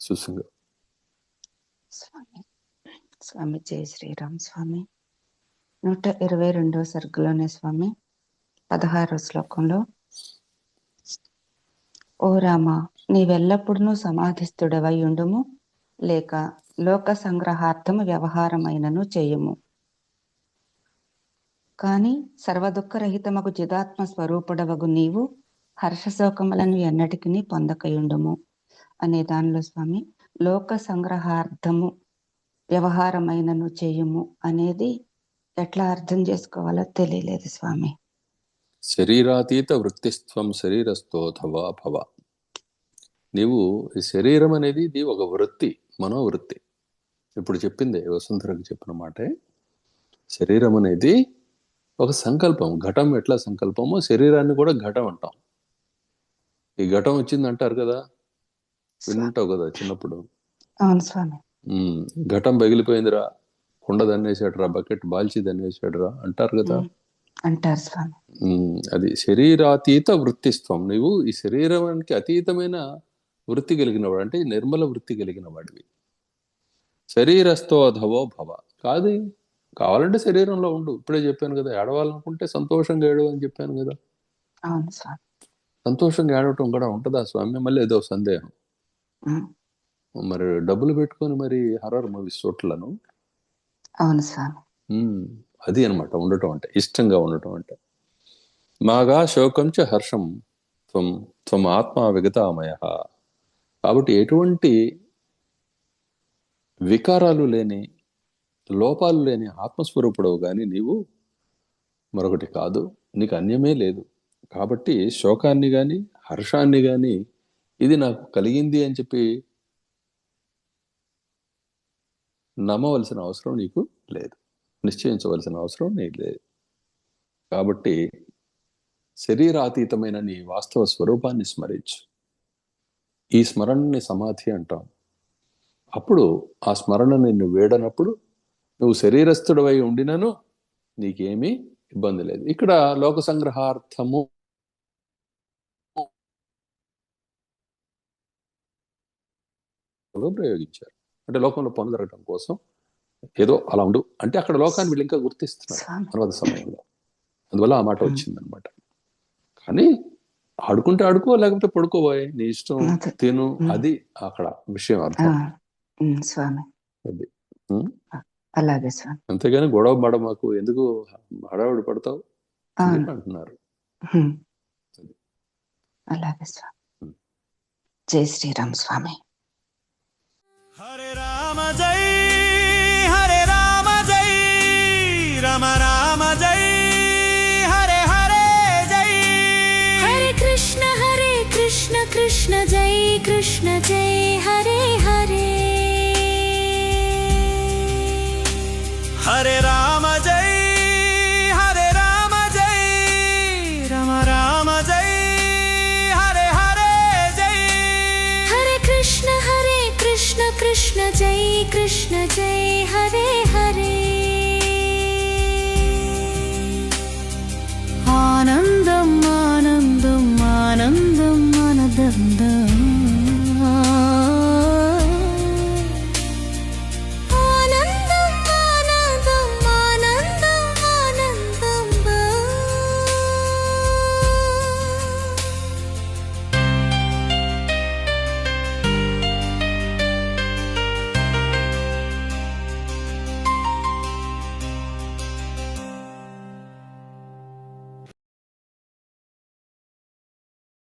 సుసంగం. స్వామి స్వామి జై శ్రీరామ్ స్వామి. 122వ సర్గలోనే స్వామి 16వ శ్లోకంలో, ఓ రామ, నీవెల్లప్పుడూ సమాధిస్థుడవై ఉండుము, లేక లోక సంగ్రహార్థము వ్యవహారమైనను చేయుము. కాని సర్వదుఃఖరహితమగు చిదాత్మ స్వరూపుడవగు నీవు హర్షశోకములను ఎన్నటికి పొందకయుండుము అనే దానిలో స్వామి లోక సంగ్రహార్థము వ్యవహారమైనను చేయుము అనేది ఎట్లా అర్థం చేసుకోవాలో తెలియలేదు స్వామి. శరీరాతీత వృత్తిస్త్వం శరీరస్థోథవా భవ. నీవు ఈ శరీరం అనేది ఇది ఒక వృత్తి, మనోవృత్తి. ఇప్పుడు చెప్పింది వసుంధరకు చెప్పిన మాటే. శరీరం అనేది ఒక సంకల్పం. ఘటం ఎట్లా సంకల్పమో శరీరాన్ని కూడా ఘటం అంటాం. ఈ ఘటం వచ్చింది అంటారు కదా, వింటావు కదా చిన్నప్పుడు. అవును స్వామి. ఘటం పగిలిపోయిందిరా, కుండ దన్నేసాడురా, బకెట్ బాల్చి దన్నేసాడురా అంటారు కదా, అంటారు స్వామి. అది శరీరాతీత వృత్తిస్త్వం. నీవు ఈ శరీరానికి అతీతమైన వృత్తి కలిగిన వాడు, అంటే నిర్మల వృత్తి కలిగిన వాడివి. శరీరస్థో అధవో భవ. కావాలంటే శరీరంలో ఉండు. ఇప్పుడే చెప్పాను కదా, ఏడవాలనుకుంటే సంతోషంగా ఏడవ అని చెప్పాను కదా. అవును స్వామి. సంతోషంగా ఏడవటం కూడా ఉంటుందా స్వామి? మళ్ళీ ఏదో సందేహం. మరి డబ్బులు పెట్టుకొని మరి హర్రర్ మూవీస్ చూడలను. అవును స్వామి. అది అనమాట ఉండటం అంటే, ఇష్టంగా ఉండటం అంటే. మాగా శోకం చ హర్షం త్వం త్వం ఆత్మ విగతామయ. కాబట్టి ఎటువంటి వికారాలు లేని, లోపాలు లేని ఆత్మస్వరూపుడవు కానీ నీవు మరొకటి కాదు, నీకు అన్యమే లేదు. కాబట్టి శోకాన్ని కానీ హర్షాన్ని కానీ ఇది నాకు కలిగింది అని చెప్పి నమ్మవలసిన అవసరం నీకు లేదు, నిశ్చయించవలసిన అవసరం నీకు లేదు. కాబట్టి శరీరాతీతమైన నీ వాస్తవ స్వరూపాన్ని స్మరించు. ఈ స్మరణని సమాధి అంటాం. అప్పుడు ఆ స్మరణ నిన్ను వేడనప్పుడు నువ్వు శరీరస్థుడవై ఉండినను నీకేమీ ఇబ్బంది లేదు. ఇక్కడ లోక సంగ్రహార్థము ప్రయోగించారు. అంటే లోకంలో పొందరగటం కోసం ఏదో అలా ఉండు అంటే అక్కడ లోకాన్ని వీళ్ళు ఇంకా గుర్తిస్తున్నారు అనువాద సమయంలో. అందువల్ల ఆ మాట వచ్చిందనమాట. కానీ ఆడుకుంటే ఆడుకో, లేకపోతే పడుకోబోయే, నీ ఇష్టం, తిను, అది అక్కడ విషయం అర్థం. అది అలాగే స్వామి. అంతేగాని గొడవ పడ మాకు ఎందుకు హడావుడి పడతావు అంటున్నారు. అలాగే స్వామి. జై శ్రీరామ్ స్వామి. హరే రామ జై, హరే రామ జై, రామ రామ జై, హరే హరే జై, హరే కృష్ణ కృష్ణ జై కృష్ణ జై, హరే హరే, హరే రామ జై, హరే రామ జై, రామ రామ జై, హరే హరే జై, హరే కృష్ణ కృష్ణ జై కృష్ణ జై, హరే హరే.